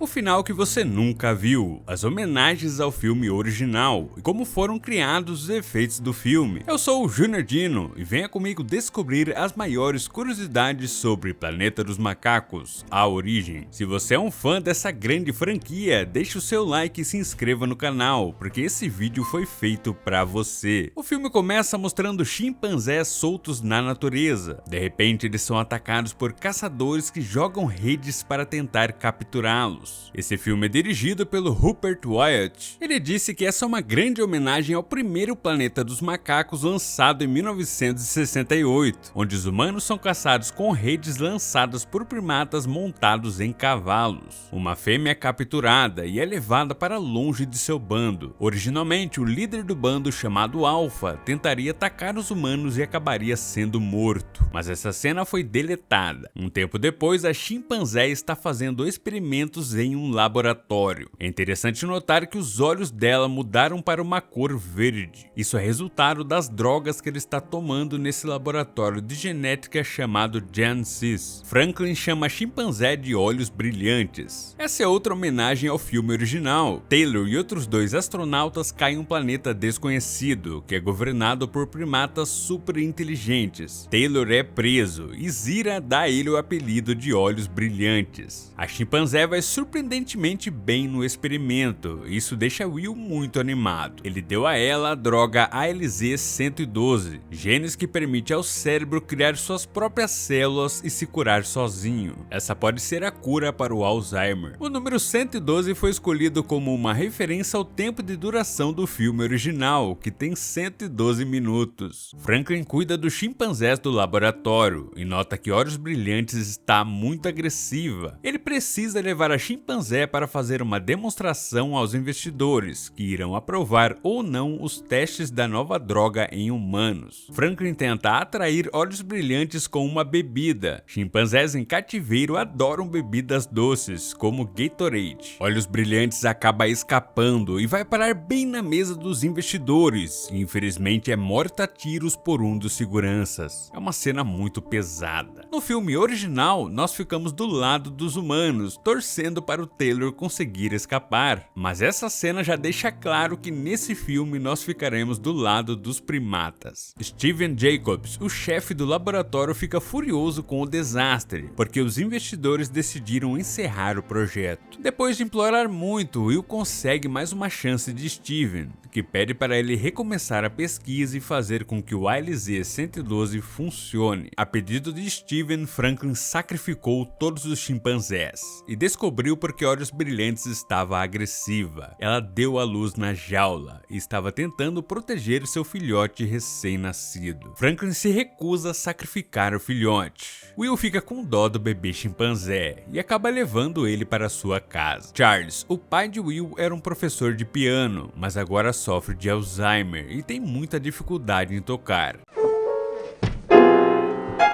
final que você nunca viu, as homenagens ao filme original e como foram criados os efeitos do filme. Eu sou o Junior Dino e venha comigo descobrir as maiores curiosidades sobre Planeta dos Macacos, a origem. Se você é um fã dessa grande franquia, deixe o seu like e se inscreva no canal, porque esse vídeo foi feito pra você. O filme começa mostrando chimpanzés soltos na natureza. De repente eles são atacados por caçadores que jogam redes para tentar capturá-los. Esse filme é dirigido pelo Rupert Wyatt. Ele disse que essa é uma grande homenagem ao primeiro Planeta dos Macacos lançado em 1968, onde os humanos são caçados com redes lançadas por primatas montados em cavalos. Uma fêmea é capturada e é levada para longe de seu bando. Originalmente, o líder do bando, chamado Alpha, tentaria atacar os humanos e acabaria sendo morto, mas essa cena foi deletada. Um tempo depois, a chimpanzé está fazendo experimentos em um laboratório. É interessante notar que os olhos dela mudaram para uma cor verde. Isso é resultado das drogas que ele está tomando nesse laboratório de genética chamado GenSys. Franklin chama a chimpanzé de olhos brilhantes. Essa é outra homenagem ao filme original. Taylor e outros dois astronautas caem em um planeta desconhecido, que é governado por primatas super inteligentes. Taylor é preso e Zira dá a ele o apelido de olhos brilhantes. A chimpanzé vai surpreendentemente bem no experimento, e isso deixa Will muito animado. Ele deu a ela a droga ALZ-112, genes que permite ao cérebro criar suas próprias células e se curar sozinho. Essa pode ser a cura para o Alzheimer. O número 112 foi escolhido como uma referência ao tempo de duração do filme original, que tem 112 minutos. Franklin cuida dos chimpanzés do laboratório e nota que Olhos Brilhantes está muito agressiva. Ele precisa levar a chimpanzé para fazer uma demonstração aos investidores, que irão aprovar ou não os testes da nova droga em humanos. Franklin tenta atrair Olhos Brilhantes com uma bebida. Chimpanzés em cativeiro adoram bebidas doces, como Gatorade. Olhos Brilhantes acaba escapando e vai parar bem na mesa dos investidores, e infelizmente é morta a tiros por um dos seguranças. É uma cena muito pesada. No filme original, nós ficamos do lado dos humanos, torcendo para o Taylor conseguir escapar, mas essa cena já deixa claro que nesse filme nós ficaremos do lado dos primatas. Steven Jacobs, o chefe do laboratório, fica furioso com o desastre, porque os investidores decidiram encerrar o projeto. Depois de implorar muito, Will consegue mais uma chance de Steven, que pede para ele recomeçar a pesquisa e fazer com que o ALZ-112 funcione. A pedido de Steven, Franklin sacrificou todos os chimpanzés e descobriu porque Olhos Brilhantes estava agressiva. Ela deu à luz na jaula e estava tentando proteger seu filhote recém-nascido. Franklin se recusa a sacrificar o filhote. Will fica com dó do bebê chimpanzé e acaba levando ele para sua casa. Charles, o pai de Will, era um professor de piano, mas agora sofre de Alzheimer e tem muita dificuldade em tocar.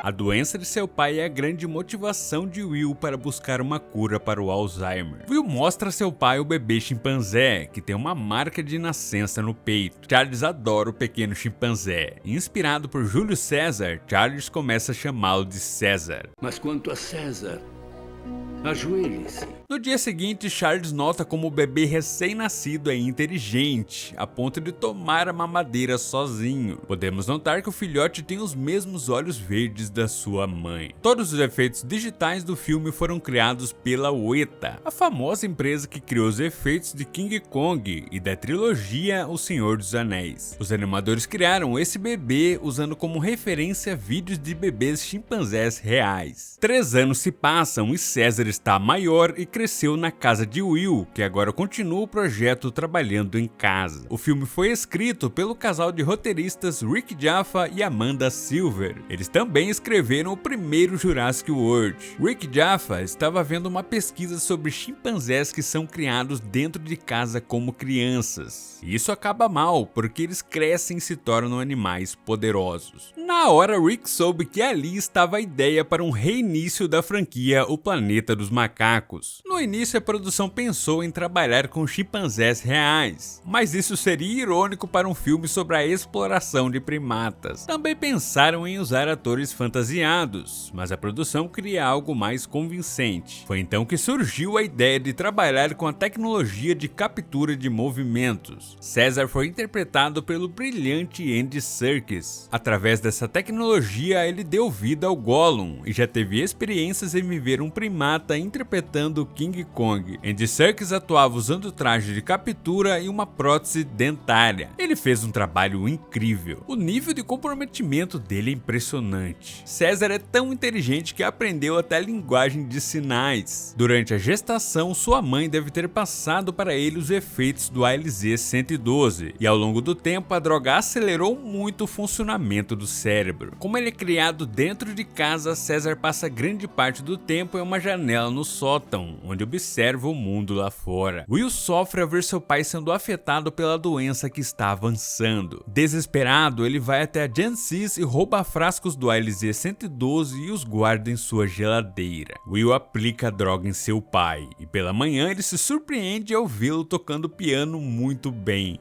A doença de seu pai é a grande motivação de Will para buscar uma cura para o Alzheimer. Will mostra a seu pai o bebê chimpanzé, que tem uma marca de nascença no peito. Charles adora o pequeno chimpanzé. Inspirado por Júlio César, Charles começa a chamá-lo de César. Mas quanto a César, ajoelhe-se. No dia seguinte, Charles nota como o bebê recém-nascido é inteligente, a ponto de tomar a mamadeira sozinho. Podemos notar que o filhote tem os mesmos olhos verdes da sua mãe. Todos os efeitos digitais do filme foram criados pela Weta, a famosa empresa que criou os efeitos de King Kong e da trilogia O Senhor dos Anéis. Os animadores criaram esse bebê usando como referência vídeos de bebês chimpanzés reais. 3 anos se passam e César está maior e cresceu na casa de Will, que agora continua o projeto trabalhando em casa. O filme foi escrito pelo casal de roteiristas Rick Jaffa e Amanda Silver. Eles também escreveram o primeiro Jurassic World. Rick Jaffa estava vendo uma pesquisa sobre chimpanzés que são criados dentro de casa como crianças. E isso acaba mal, porque eles crescem e se tornam animais poderosos. Na hora, Rick soube que ali estava a ideia para um reinício da franquia O Planeta dos Macacos. No início, a produção pensou em trabalhar com chimpanzés reais, mas isso seria irônico para um filme sobre a exploração de primatas. Também pensaram em usar atores fantasiados, mas a produção queria algo mais convincente. Foi então que surgiu a ideia de trabalhar com a tecnologia de captura de movimentos. César foi interpretado pelo brilhante Andy Serkis. Através dessa tecnologia, ele deu vida ao Gollum e já teve experiências em viver um primata interpretando King Kong. Andy Serkis atuava usando traje de captura e uma prótese dentária. Ele fez um trabalho incrível. O nível de comprometimento dele é impressionante. César é tão inteligente que aprendeu até a linguagem de sinais. Durante a gestação, sua mãe deve ter passado para ele os efeitos do ALZ-112, e ao longo do tempo a droga acelerou muito o funcionamento do cérebro. Como ele é criado dentro de casa, César passa grande parte do tempo em uma janela no sótão, onde observa o mundo lá fora. Will sofre ao ver seu pai sendo afetado pela doença que está avançando. Desesperado, ele vai até a Jancis e rouba frascos do ALZ-112 e os guarda em sua geladeira. Will aplica a droga em seu pai, e pela manhã ele se surpreende ao vê-lo tocando piano muito bem.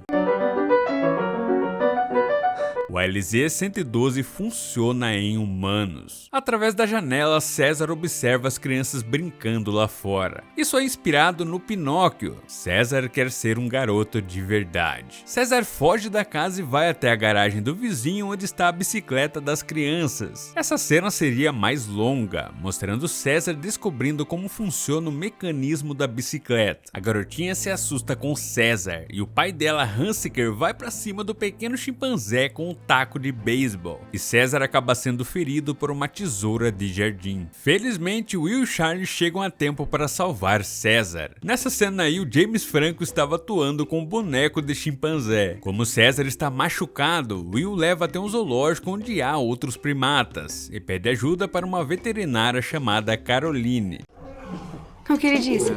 O ALZ-112 funciona em humanos. Através da janela, César observa as crianças brincando lá fora. Isso é inspirado no Pinóquio. César quer ser um garoto de verdade. César foge da casa e vai até a garagem do vizinho, onde está a bicicleta das crianças. Essa cena seria mais longa, mostrando César descobrindo como funciona o mecanismo da bicicleta. A garotinha se assusta com César e o pai dela, Hansiker, vai para cima do pequeno chimpanzé com um taco de beisebol, e César acaba sendo ferido por uma tesoura de jardim. Felizmente, Will e Charlie chegam a tempo para salvar César. Nessa cena aí, o James Franco estava atuando com um boneco de chimpanzé. Como César está machucado, Will leva até um zoológico onde há outros primatas e pede ajuda para uma veterinária chamada Caroline. O que ele disse?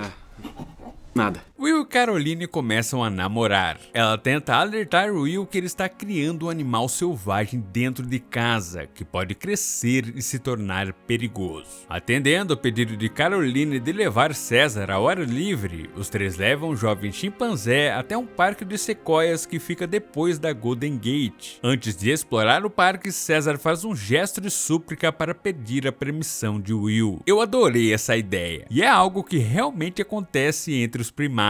Nada. Will e Caroline começam a namorar. Ela tenta alertar Will que ele está criando um animal selvagem dentro de casa, que pode crescer e se tornar perigoso. Atendendo ao pedido de Caroline de levar César ao ar livre, os três levam o jovem chimpanzé até um parque de sequoias que fica depois da Golden Gate. Antes de explorar o parque, César faz um gesto de súplica para pedir a permissão de Will. Eu adorei essa ideia, e é algo que realmente acontece entre os primatas.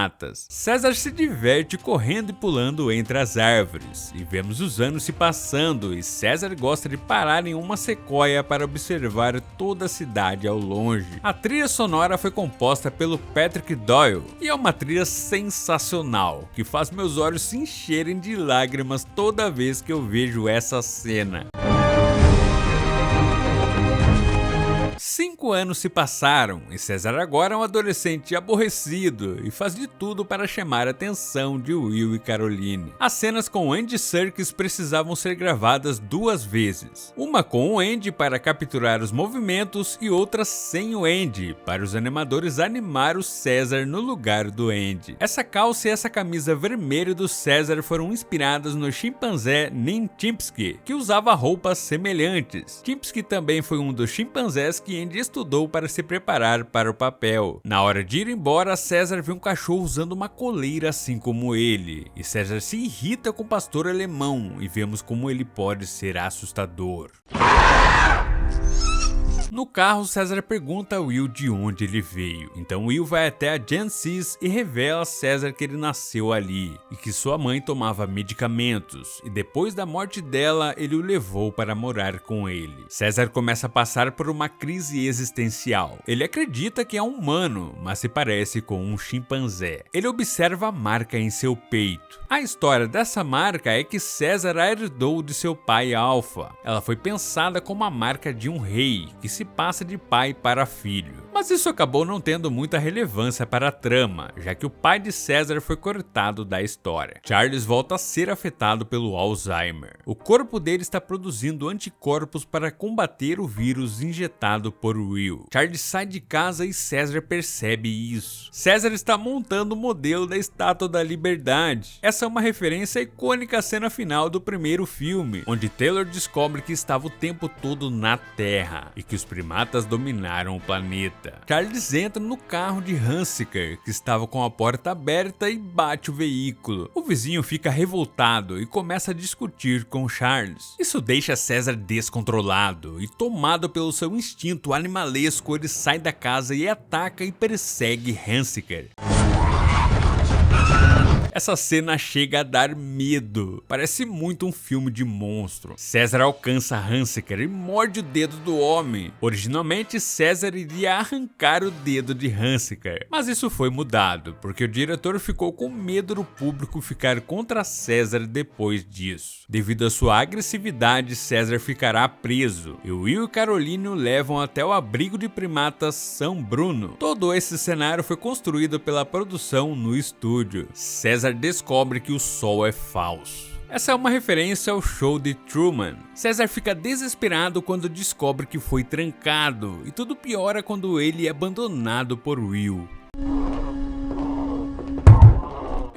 César se diverte correndo e pulando entre as árvores, e vemos os anos se passando, e César gosta de parar em uma sequoia para observar toda a cidade ao longe. A trilha sonora foi composta pelo Patrick Doyle, e é uma trilha sensacional, que faz meus olhos se encherem de lágrimas toda vez que eu vejo essa cena. 5 anos se passaram e César agora é um adolescente aborrecido e faz de tudo para chamar a atenção de Will e Caroline. As cenas com Andy Serkis precisavam ser gravadas 2 vezes. Uma com o Andy para capturar os movimentos e outra sem o Andy, para os animadores animar o César no lugar do Andy. Essa calça e essa camisa vermelha do César foram inspiradas no chimpanzé Ninchimpsky, que usava roupas semelhantes. Chimpsky também foi um dos chimpanzés que Andy estudou para se preparar para o papel. Na hora de ir embora, César vê um cachorro usando uma coleira assim como ele, e César se irrita com o pastor alemão e vemos como ele pode ser assustador. No carro, César pergunta a Will de onde ele veio. Então Will vai até a Jancis e revela a César que ele nasceu ali e que sua mãe tomava medicamentos, e depois da morte dela, ele o levou para morar com ele. César começa a passar por uma crise existencial. Ele acredita que é um humano, mas se parece com um chimpanzé. Ele observa a marca em seu peito. A história dessa marca é que César a herdou de seu pai Alpha. Ela foi pensada como a marca de um rei, que se se passa de pai para filho. Mas isso acabou não tendo muita relevância para a trama, já que o pai de César foi cortado da história. Charles volta a ser afetado pelo Alzheimer. O corpo dele está produzindo anticorpos para combater o vírus injetado por Will. Charles sai de casa e César percebe isso. César está montando o modelo da Estátua da Liberdade. Essa é uma referência icônica à cena final do primeiro filme, onde Taylor descobre que estava o tempo todo na Terra e que os primatas dominaram o planeta. Charles entra no carro de Hunziker, que estava com a porta aberta, e bate o veículo. O vizinho fica revoltado e começa a discutir com Charles. Isso deixa César descontrolado e, tomado pelo seu instinto animalesco, ele sai da casa e ataca e persegue Hunziker. Essa cena chega a dar medo, parece muito um filme de monstro. César alcança Hunziker e morde o dedo do homem. Originalmente, César iria arrancar o dedo de Hunziker, mas isso foi mudado, porque o diretor ficou com medo do público ficar contra César depois disso. Devido à sua agressividade, César ficará preso, e Will e Caroline o levam até o abrigo de primatas São Bruno. Todo esse cenário foi construído pela produção no estúdio. César descobre que o sol é falso. Essa é uma referência ao show de Truman. César fica desesperado quando descobre que foi trancado, e tudo piora quando ele é abandonado por Will.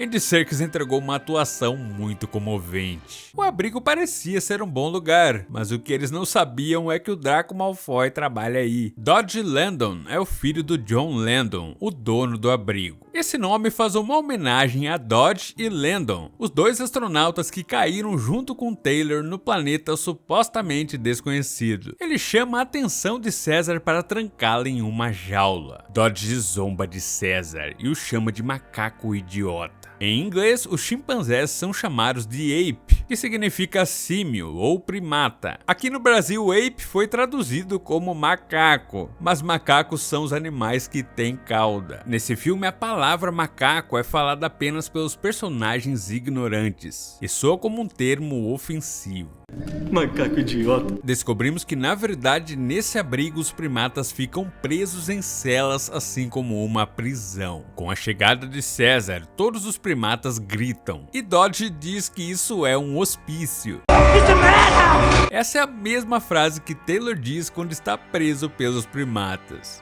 Andy Serkis entregou uma atuação muito comovente. O abrigo parecia ser um bom lugar, mas o que eles não sabiam é que o Draco Malfoy trabalha aí. Dodge Landon é o filho do John Landon, o dono do abrigo. Esse nome faz uma homenagem a Dodge e Landon, os dois astronautas que caíram junto com Taylor no planeta supostamente desconhecido. Ele chama a atenção de César para trancá-la em uma jaula. Dodge zomba de César e o chama de macaco idiota. Em inglês, os chimpanzés são chamados de ape, que significa símio ou primata. Aqui no Brasil, ape foi traduzido como macaco, mas macacos são os animais que têm cauda. Nesse filme, a palavra macaco é falada apenas pelos personagens ignorantes, e soa como um termo ofensivo. Macaco idiota. Descobrimos que, na verdade, nesse abrigo os primatas ficam presos em celas, assim como uma prisão. Com a chegada de César, todos os primatas gritam, e Dodge diz que isso é um hospício. Essa é a mesma frase que Taylor diz quando está preso pelos primatas.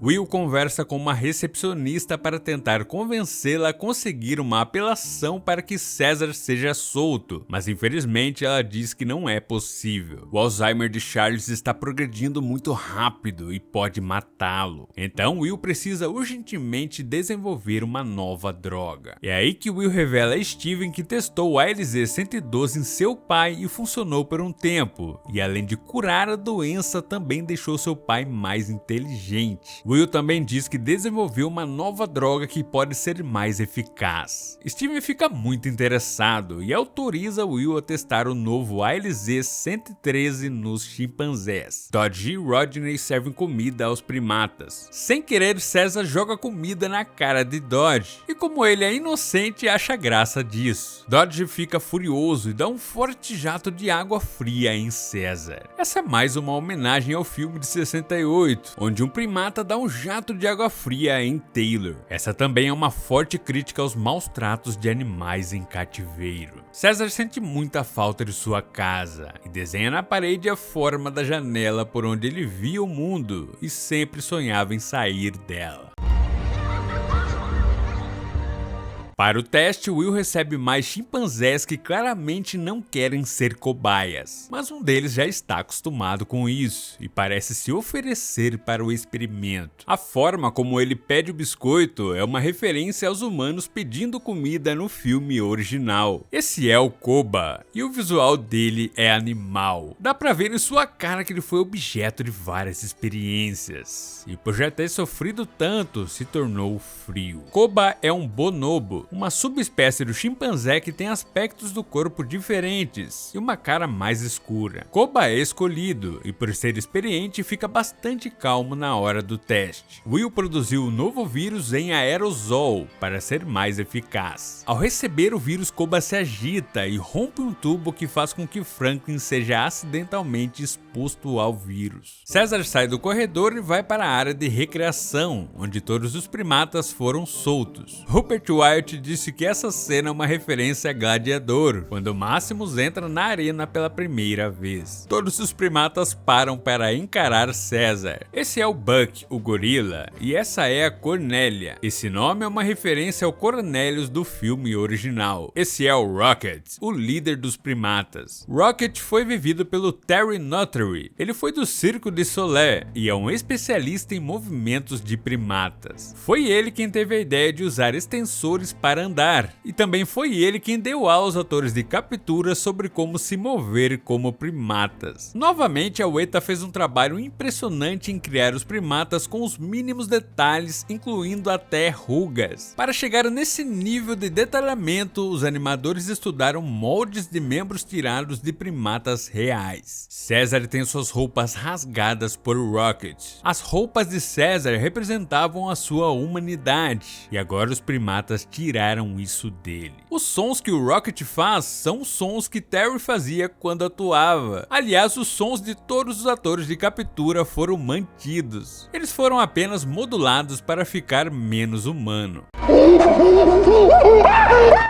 Will conversa com uma recepcionista para tentar convencê-la a conseguir uma apelação para que César seja solto, mas infelizmente ela diz que não é possível. O Alzheimer de Charles está progredindo muito rápido e pode matá-lo. Então Will precisa urgentemente desenvolver uma nova droga. É aí que Will revela a Steven que testou o ALZ-112 em seu pai e funcionou por um tempo, e além de curar a doença, também deixou seu pai mais inteligente. Will também diz que desenvolveu uma nova droga que pode ser mais eficaz. Steven fica muito interessado e autoriza Will a testar o novo ALZ-113 nos chimpanzés. Dodge e Rodney servem comida aos primatas. Sem querer, César joga comida na cara de Dodge, e como ele é inocente, acha graça disso. Dodge fica furioso e dá um forte jato de água fria em César. Essa é mais uma homenagem ao filme de 68, onde um primata dá um jato de água fria em Taylor. Essa também é uma forte crítica aos maus tratos de animais em cativeiro. César sente muita falta de sua casa e desenha na parede a forma da janela por onde ele via o mundo e sempre sonhava em sair dela. Para o teste, Will recebe mais chimpanzés que claramente não querem ser cobaias, mas um deles já está acostumado com isso e parece se oferecer para o experimento. A forma como ele pede o biscoito é uma referência aos humanos pedindo comida no filme original. Esse é o Koba, e o visual dele é animal. Dá pra ver em sua cara que ele foi objeto de várias experiências, e por já ter sofrido tanto, se tornou frio. Koba é um bonobo, uma subespécie do chimpanzé que tem aspectos do corpo diferentes e uma cara mais escura. Koba é escolhido e, por ser experiente, fica bastante calmo na hora do teste. Will produziu o novo vírus em aerosol para ser mais eficaz. Ao receber o vírus, Koba se agita e rompe um tubo que faz com que Franklin seja acidentalmente exposto ao vírus. César sai do corredor e vai para a área de recreação, onde todos os primatas foram soltos. Rupert Wyatt disse que essa cena é uma referência a Gladiador, quando Maximus entra na arena pela primeira vez. Todos os primatas param para encarar César. Esse é o Buck, o gorila, e essa é a Cornélia. Esse nome é uma referência ao Cornelius do filme original. Esse é o Rocket, o líder dos primatas. Rocket foi vivido pelo Terry Notary. Ele foi do Circo de Solé e é um especialista em movimentos de primatas. Foi ele quem teve a ideia de usar extensores para andar, e também foi ele quem deu aos atores de captura sobre como se mover como primatas. Novamente, a Weta fez um trabalho impressionante em criar os primatas com os mínimos detalhes, incluindo até rugas. Para chegar nesse nível de detalhamento, os animadores estudaram moldes de membros tirados de primatas reais. César tem suas roupas rasgadas por Rocket. As roupas de César representavam a sua humanidade, e agora os primatas tiraram isso dele. Os sons que o Rocket faz são os sons que Terry fazia quando atuava. Aliás, os sons de todos os atores de captura foram mantidos. Eles foram apenas modulados para ficar menos humano.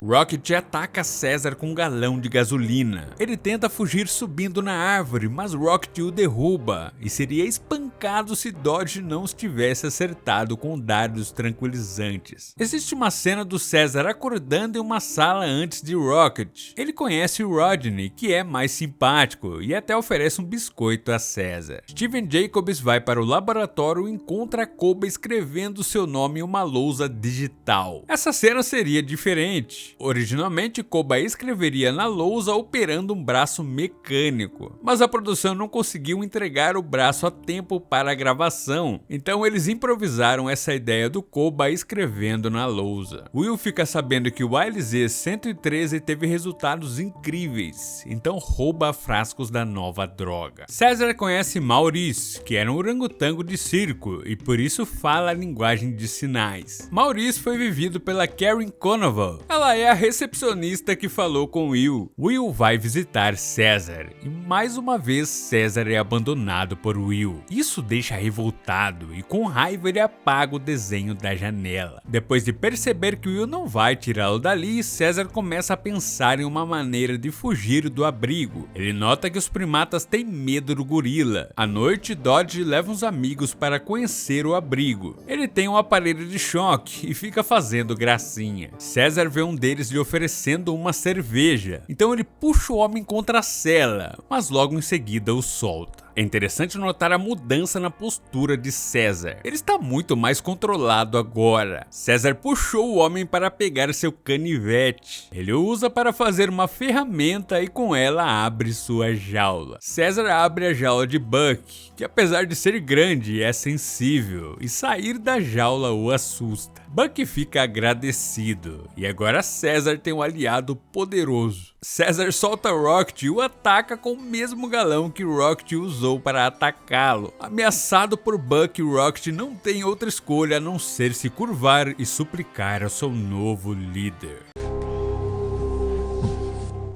Rocket ataca César com um galão de gasolina. Ele tenta fugir subindo na árvore, mas Rocket o derruba e seria espancado se Dodge não os tivesse acertado com dardos tranquilizantes. Existe uma cena do César acordando em uma sala antes de Rocket. Ele conhece o Rodney, que é mais simpático, e até oferece um biscoito a César. Steven Jacobs vai para o laboratório e encontra Koba escrevendo seu nome em uma lousa digital. Essa cena seria diferente. Originalmente, Koba escreveria na lousa operando um braço mecânico, mas a produção não conseguiu entregar o braço a tempo para a gravação, então eles improvisaram essa ideia do Koba escrevendo na lousa. Will fica sabendo que o ALZ-113 teve resultados incríveis, então rouba frascos da nova droga. César conhece Maurice, que era um orangotango de circo e por isso fala a linguagem de sinais. Maurice foi vivido pela Karen Conoval. Ela é a recepcionista que falou com Will. Will vai visitar César e mais uma vez César é abandonado por Will. Isso deixa revoltado e com raiva ele apaga o desenho da janela. Depois de perceber que Will não vai tirá-lo dali, César começa a pensar em uma maneira de fugir do abrigo. Ele nota que os primatas têm medo do gorila. À noite, Dodge leva uns amigos para conhecer o abrigo. Ele tem um aparelho de choque e fica fazendo gracinha. César vê um deles lhe oferecendo uma cerveja, então ele puxa o homem contra a cela, mas logo em seguida o solta. É interessante notar a mudança na postura de César. Ele está muito mais controlado agora. César puxou o homem para pegar seu canivete. Ele o usa para fazer uma ferramenta e com ela abre sua jaula. César abre a jaula de Buck, que apesar de ser grande é sensível, e sair da jaula o assusta. Buck fica agradecido, e agora César tem um aliado poderoso. César solta Rocket e o ataca com o mesmo galão que Rocket usou para atacá-lo. Ameaçado por Buck, Rocket não tem outra escolha a não ser se curvar e suplicar ao seu novo líder.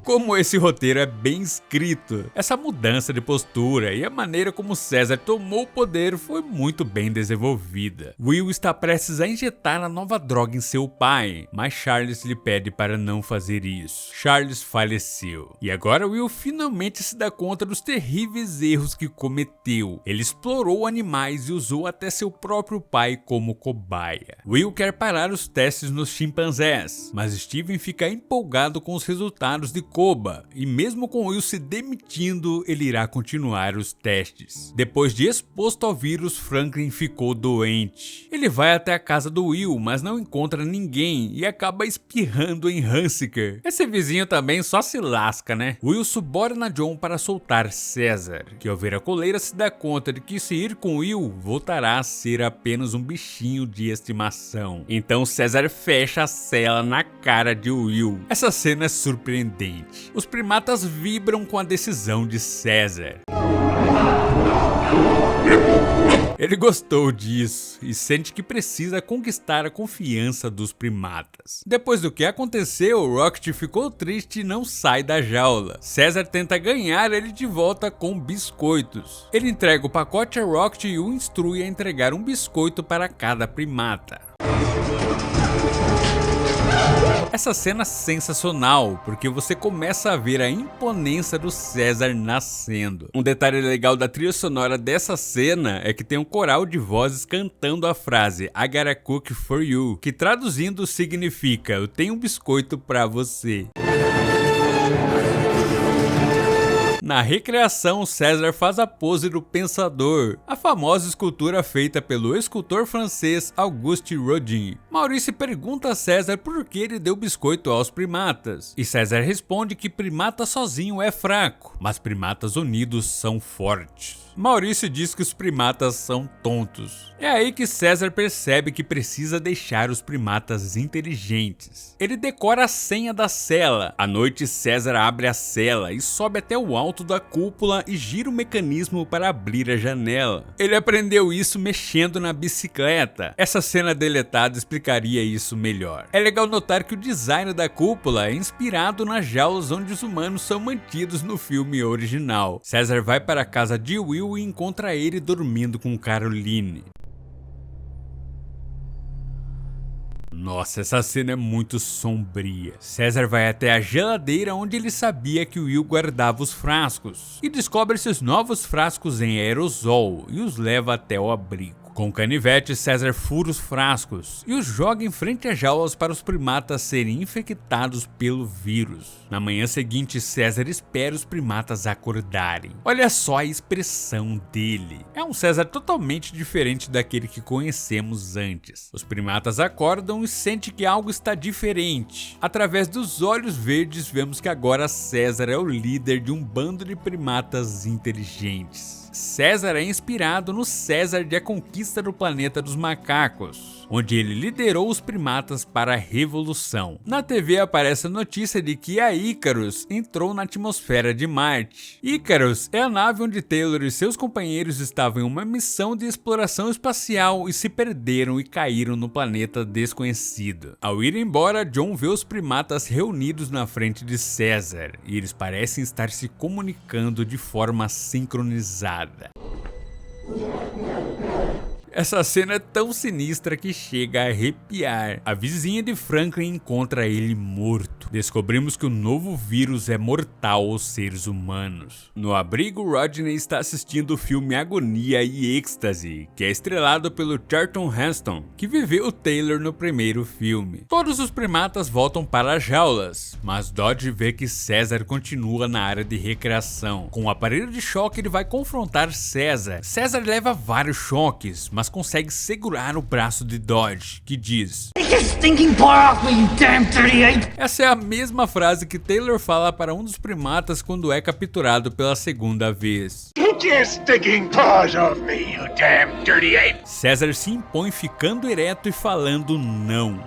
Como esse roteiro é bem escrito, essa mudança de postura e a maneira como César tomou o poder foi muito bem desenvolvida. Will está prestes a injetar a nova droga em seu pai, mas Charles lhe pede para não fazer isso. Charles faleceu, e agora Will finalmente se dá conta dos terríveis erros que cometeu. Ele explorou animais e usou até seu próprio pai como cobaia. Will quer parar os testes nos chimpanzés, mas Steven fica empolgado com os resultados de Koba, e mesmo com Will se demitindo, ele irá continuar os testes. Depois de exposto ao vírus, Franklin ficou doente. Ele vai até a casa do Will, mas não encontra ninguém e acaba espirrando em Hunziker. Esse vizinho também só se lasca, né? Will suborna John para soltar César, que ao ver a coleira se dá conta de que se ir com Will, voltará a ser apenas um bichinho de estimação. Então César fecha a cela na cara de Will. Essa cena é surpreendente. Os primatas vibram com a decisão de César. Ele gostou disso e sente que precisa conquistar a confiança dos primatas. Depois do que aconteceu, Rocket ficou triste e não sai da jaula. César tenta ganhar ele de volta com biscoitos. Ele entrega o pacote a Rocket e o instrui a entregar um biscoito para cada primata. Essa cena é sensacional, porque você começa a ver a imponência do César nascendo. Um detalhe legal da trilha sonora dessa cena é que tem um coral de vozes cantando a frase I got a cookie for you, que traduzindo significa eu tenho um biscoito pra você. Na recriação, César faz a pose do Pensador, a famosa escultura feita pelo escultor francês Auguste Rodin. Maurício pergunta a César por que ele deu biscoito aos primatas, e César responde que primata sozinho é fraco, mas primatas unidos são fortes. Maurício diz que os primatas são tontos. É aí que César percebe que precisa deixar os primatas inteligentes. Ele decora a senha da cela. À noite, César abre a cela e sobe até o alto da cúpula e gira o mecanismo para abrir a janela. Ele aprendeu isso mexendo na bicicleta. Essa cena deletada explicaria isso melhor. É legal notar que o design da cúpula é inspirado nas jaulas onde os humanos são mantidos no filme original. César vai para a casa de Will e encontra ele dormindo com Caroline. Nossa, essa cena é muito sombria. César vai até a geladeira onde ele sabia que Will guardava os frascos e descobre esses novos frascos em aerosol e os leva até o abrigo. Com o canivete, César fura os frascos e os joga em frente às jaulas para os primatas serem infectados pelo vírus. Na manhã seguinte, César espera os primatas acordarem. Olha só a expressão dele. É um César totalmente diferente daquele que conhecemos antes. Os primatas acordam e sentem que algo está diferente. Através dos olhos verdes, vemos que agora César é o líder de um bando de primatas inteligentes. César é inspirado no César de A Conquista do Planeta dos Macacos, onde ele liderou os primatas para a revolução. Na TV aparece a notícia de que a Icarus entrou na atmosfera de Marte. Icarus é a nave onde Taylor e seus companheiros estavam em uma missão de exploração espacial e se perderam e caíram no planeta desconhecido. Ao ir embora, John vê os primatas reunidos na frente de César e eles parecem estar se comunicando de forma sincronizada. Essa cena é tão sinistra que chega a arrepiar. A vizinha de Franklin encontra ele morto. Descobrimos que o novo vírus é mortal aos seres humanos. No abrigo, Rodney está assistindo o filme Agonia e Êxtase, que é estrelado pelo Charlton Heston, que viveu Taylor no primeiro filme. Todos os primatas voltam para as jaulas, mas Dodge vê que César continua na área de recreação. Com o aparelho de choque, ele vai confrontar César. César leva vários choques, mas consegue segurar o braço de Dodge, que diz: Essa é a mesma frase que Taylor fala para um dos primatas quando é capturado pela segunda vez. César se impõe ficando ereto e falando não.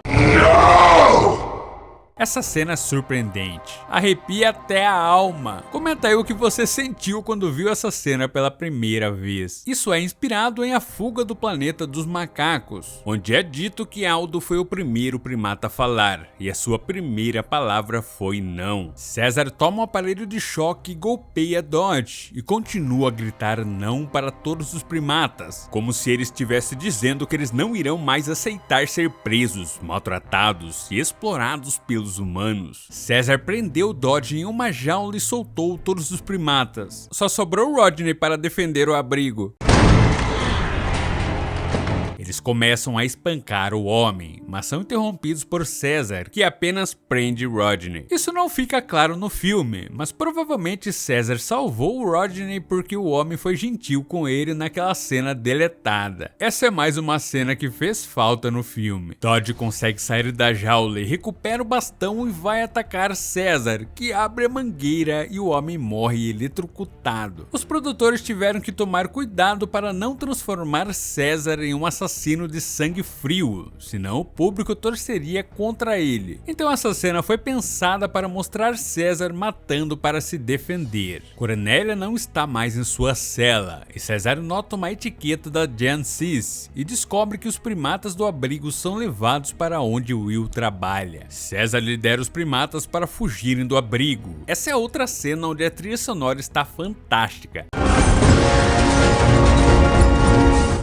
Essa cena é surpreendente, arrepia até a alma. Comenta aí o que você sentiu quando viu essa cena pela primeira vez. Isso é inspirado em A Fuga do Planeta dos Macacos, onde é dito que Aldo foi o primeiro primata a falar, e a sua primeira palavra foi não. César toma o aparelho de choque e golpeia Dodge, e continua a gritar não para todos os primatas, como se ele estivesse dizendo que eles não irão mais aceitar ser presos, maltratados e explorados pelos humanos. César prendeu Dodge em uma jaula e soltou todos os primatas. Só sobrou Rodney para defender o abrigo. Ele Eles começam a espancar o homem, mas são interrompidos por César, que apenas prende Rodney. Isso não fica claro no filme, mas provavelmente César salvou o Rodney porque o homem foi gentil com ele naquela cena deletada. Essa é mais uma cena que fez falta no filme. Todd consegue sair da jaula e recupera o bastão e vai atacar César, que abre a mangueira e o homem morre eletrocutado. Os produtores tiveram que tomar cuidado para não transformar César em um assassino de sangue frio, senão o público torceria contra ele. Então essa cena foi pensada para mostrar César matando para se defender. Cornélia não está mais em sua cela, e César nota uma etiqueta da Gen Sys e descobre que os primatas do abrigo são levados para onde Will trabalha. César lidera os primatas para fugirem do abrigo. Essa é outra cena onde a trilha sonora está fantástica.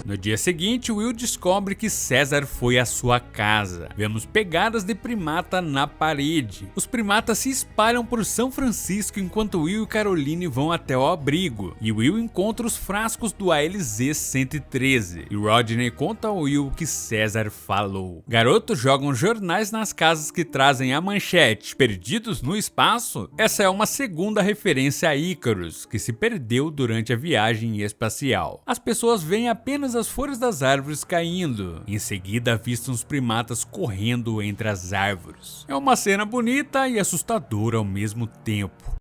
No dia seguinte, Will descobre que César foi à sua casa. Vemos pegadas de primata na parede. Os primatas se espalham por São Francisco enquanto Will e Caroline vão até o abrigo. E Will encontra os frascos do ALZ-113. E Rodney conta ao Will o que César falou. Garotos jogam jornais nas casas que trazem a manchete "Perdidos no espaço?". Essa é uma segunda referência a Icarus, que se perdeu durante a viagem espacial. As pessoas veem apenas as folhas das árvores caindo. Em seguida, avistam os primatas correndo entre as árvores. É uma cena bonita e assustadora ao mesmo tempo.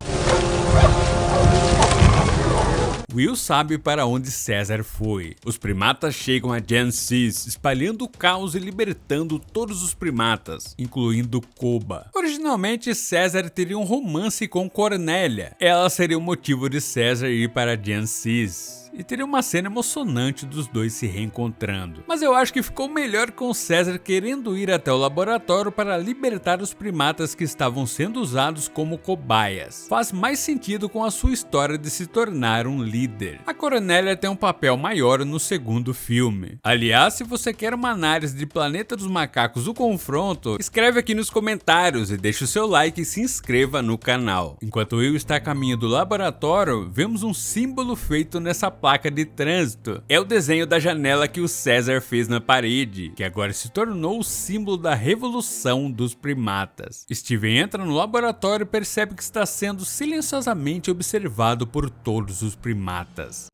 Will sabe para onde César foi. Os primatas chegam a Gen Sys, espalhando o caos e libertando todos os primatas, incluindo Koba. Originalmente, César teria um romance com Cornélia. Ela seria o motivo de César ir para Gen Sys. E teria uma cena emocionante dos dois se reencontrando. Mas eu acho que ficou melhor com César querendo ir até o laboratório para libertar os primatas que estavam sendo usados como cobaias. Faz mais sentido com a sua história de se tornar um líder. A Cornélia tem um papel maior no segundo filme. Aliás, se você quer uma análise de Planeta dos Macacos: O Confronto, escreve aqui nos comentários e deixa o seu like e se inscreva no canal. Enquanto Will está a caminho do laboratório, vemos um símbolo feito nessa placa de trânsito. É o desenho da janela que o César fez na parede, que agora se tornou o símbolo da revolução dos primatas. Steven entra no laboratório e percebe que está sendo silenciosamente observado por todos os primatas.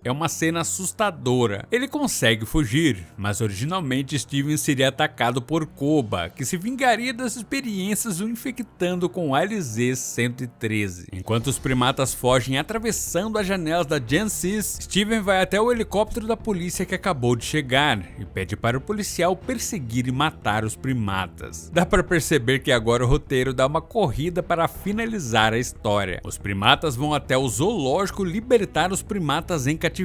É uma cena assustadora. Ele consegue fugir, mas originalmente Steven seria atacado por Koba, que se vingaria das experiências o infectando com ALZ-113. Enquanto os primatas fogem atravessando as janelas da Gen Sys, Steven vai até o helicóptero da polícia que acabou de chegar e pede para o policial perseguir e matar os primatas. Dá para perceber que agora o roteiro dá uma corrida para finalizar a história. Os primatas vão até o zoológico libertar os primatas em cativeiro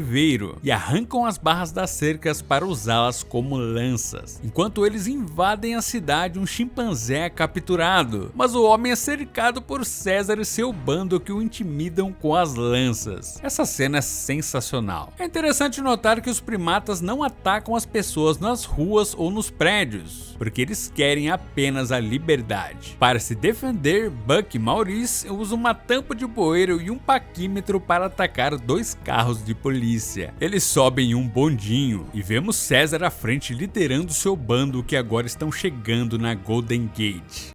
e arrancam as barras das cercas para usá-las como lanças. Enquanto eles invadem a cidade, um chimpanzé é capturado, mas o homem é cercado por César e seu bando que o intimidam com as lanças. Essa cena é sensacional. É interessante notar que os primatas não atacam as pessoas nas ruas ou nos prédios, porque eles querem apenas a liberdade. Para se defender, Buck e Maurice usam uma tampa de bueiro e um paquímetro para atacar dois carros de polícia. Eles sobem em um bondinho e vemos César à frente liderando seu bando que agora estão chegando na Golden Gate.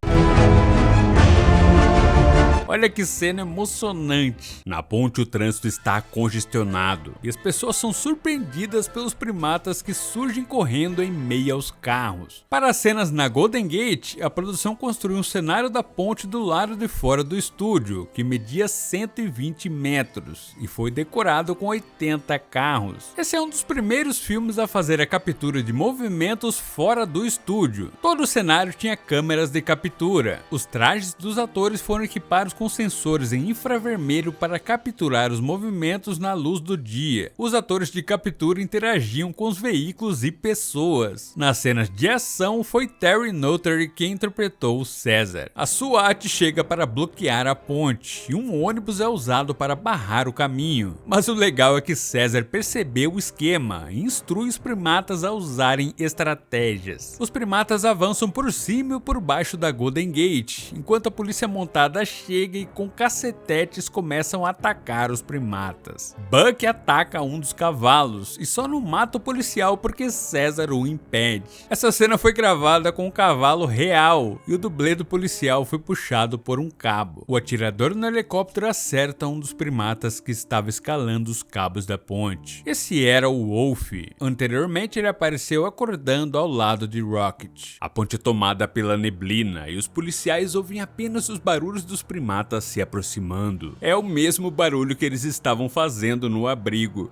Olha que cena emocionante. Na ponte o trânsito está congestionado e as pessoas são surpreendidas pelos primatas que surgem correndo em meio aos carros. Para as cenas na Golden Gate, a produção construiu um cenário da ponte do lado de fora do estúdio, que media 120 metros e foi decorado com 80 carros. Esse é um dos primeiros filmes a fazer a captura de movimentos fora do estúdio. Todo o cenário tinha câmeras de captura. Os trajes dos atores foram equipados com sensores em infravermelho para capturar os movimentos na luz do dia. Os atores de captura interagiam com os veículos e pessoas. Nas cenas de ação, foi Terry Notary quem interpretou o César. A SWAT chega para bloquear a ponte e um ônibus é usado para barrar o caminho. Mas o legal é que César percebeu o esquema e instrui os primatas a usarem estratégias. Os primatas avançam por cima e por baixo da Golden Gate, enquanto a polícia montada chega chega e com cacetetes começam a atacar os primatas. Buck ataca um dos cavalos e só não mata o policial porque César o impede. Essa cena foi gravada com um cavalo real e o dublê do policial foi puxado por um cabo. O atirador no helicóptero acerta um dos primatas que estava escalando os cabos da ponte. Esse era o Wolf. Anteriormente ele apareceu acordando ao lado de Rocket. A ponte é tomada pela neblina e os policiais ouvem apenas os barulhos dos primatas se aproximando. É o mesmo barulho que eles estavam fazendo no abrigo.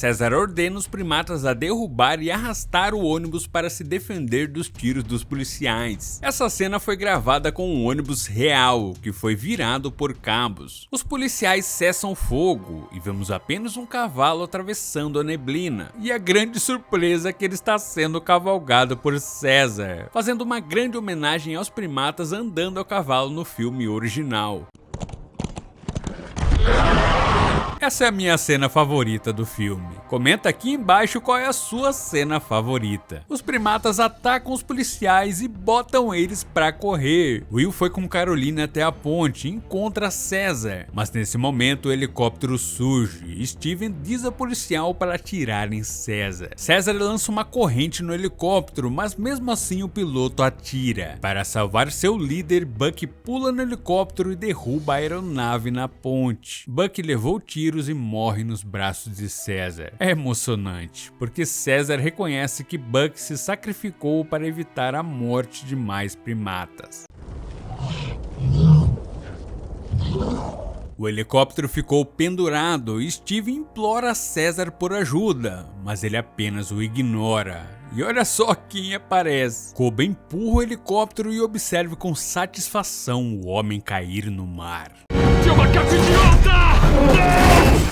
César ordena os primatas a derrubar e arrastar o ônibus para se defender dos tiros dos policiais. Essa cena foi gravada com um ônibus real, que foi virado por cabos. Os policiais cessam fogo e vemos apenas um cavalo atravessando a neblina. E a grande surpresa é que ele está sendo cavalgado por César, fazendo uma grande homenagem aos primatas andando a cavalo no filme original. Essa é a minha cena favorita do filme. Comenta aqui embaixo qual é a sua cena favorita. Os primatas atacam os policiais e botam eles pra correr. Will foi com Caroline até a ponte e encontra César, mas nesse momento o helicóptero surge e Steven diz ao policial para atirar em César. César lança uma corrente no helicóptero, mas mesmo assim o piloto atira. Para salvar seu líder, Buck pula no helicóptero e derruba a aeronave na ponte. Buck levou tiros e morre nos braços de César. É emocionante, porque César reconhece que Buck se sacrificou para evitar a morte de mais primatas. O helicóptero ficou pendurado e Steven implora a César por ajuda, mas ele apenas o ignora. E olha só quem aparece. Koba empurra o helicóptero e observa com satisfação o homem cair no mar. Seu macaco idiota!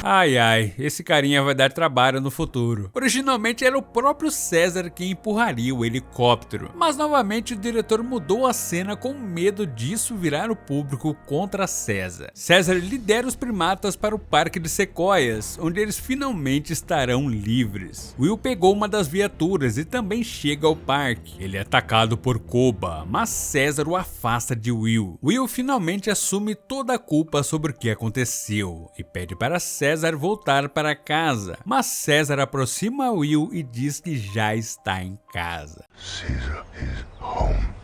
Ai ai, esse carinha vai dar trabalho no futuro. Originalmente era o próprio César quem empurraria o helicóptero, mas novamente o diretor mudou a cena com medo disso virar o público contra César. César lidera os primatas para o Parque de Sequoias, onde eles finalmente estarão livres. Will pegou uma das viaturas e também chega ao parque. Ele é atacado por Koba, mas César o afasta de Will. Will finalmente assume toda a culpa sobre o que aconteceu e pede para César voltar para casa, mas César aproxima Will e diz que já está em casa. Caesar is home.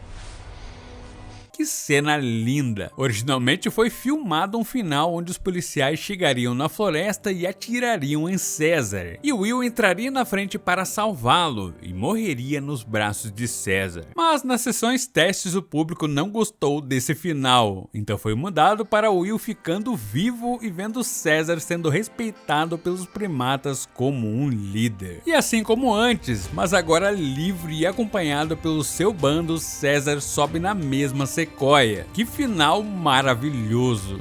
Que cena linda! Originalmente foi filmado um final onde os policiais chegariam na floresta e atirariam em César, e Will entraria na frente para salvá-lo e morreria nos braços de César. Mas nas sessões testes o público não gostou desse final, então foi mudado para Will ficando vivo e vendo César sendo respeitado pelos primatas como um líder. E assim como antes, mas agora livre e acompanhado pelo seu bando, César sobe na mesma sequência. Que final maravilhoso!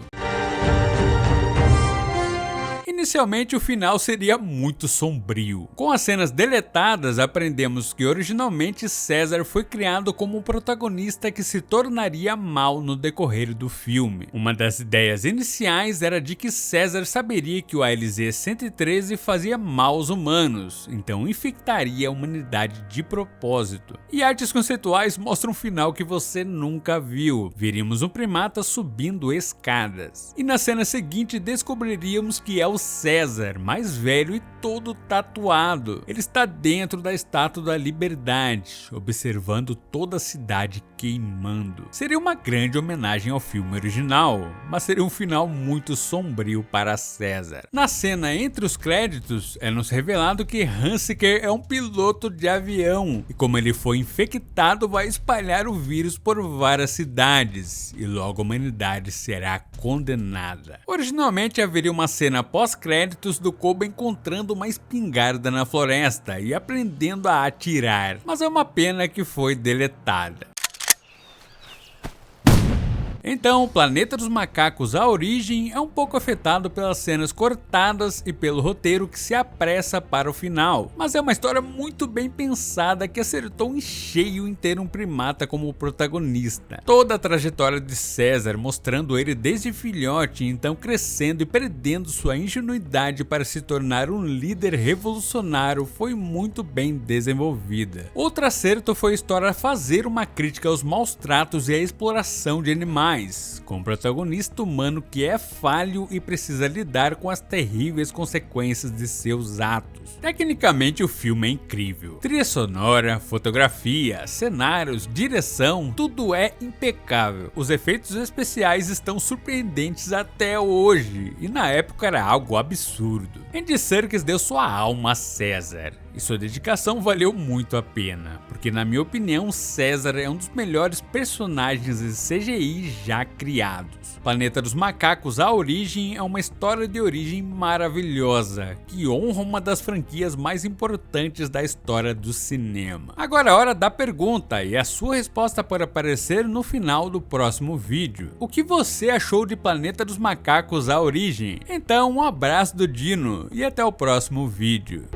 Inicialmente o final seria muito sombrio. Com as cenas deletadas, aprendemos que originalmente César foi criado como um protagonista que se tornaria mal no decorrer do filme. Uma das ideias iniciais era de que César saberia que o ALZ-113 fazia mal aos humanos, então infectaria a humanidade de propósito. E artes conceituais mostram um final que você nunca viu. Veríamos um primata subindo escadas. E na cena seguinte descobriríamos que é o César, mais velho e todo tatuado. Ele está dentro da Estátua da Liberdade, observando toda a cidade queimando. Seria uma grande homenagem ao filme original, mas seria um final muito sombrio para César. Na cena entre os créditos, é-nos revelado que Hansiker é um piloto de avião, e como ele foi infectado, vai espalhar o vírus por várias cidades, e logo a humanidade será condenada. Originalmente haveria uma cena pós-créditos do Koba encontrando uma espingarda na floresta e aprendendo a atirar, mas é uma pena que foi deletada. Então, Planeta dos Macacos: A Origem é um pouco afetado pelas cenas cortadas e pelo roteiro que se apressa para o final, mas é uma história muito bem pensada que acertou em cheio em ter um primata como protagonista. Toda a trajetória de César, mostrando ele desde filhote, então crescendo e perdendo sua ingenuidade para se tornar um líder revolucionário, foi muito bem desenvolvida. Outro acerto foi a história fazer uma crítica aos maus tratos e à exploração de animais, com um protagonista humano que é falho e precisa lidar com as terríveis consequências de seus atos. Tecnicamente o filme é incrível. Trilha sonora, fotografia, cenários, direção, tudo é impecável. Os efeitos especiais estão surpreendentes até hoje, e na época era algo absurdo. Andy Serkis deu sua alma a César, e sua dedicação valeu muito a pena, porque na minha opinião César é um dos melhores personagens de CGI já criados. Planeta dos Macacos: A Origem é uma história de origem maravilhosa, que honra uma das franquias mais importantes da história do cinema. Agora é a hora da pergunta, e a sua resposta pode aparecer no final do próximo vídeo. O que você achou de Planeta dos Macacos: A Origem? Então um abraço do Dino, e até o próximo vídeo.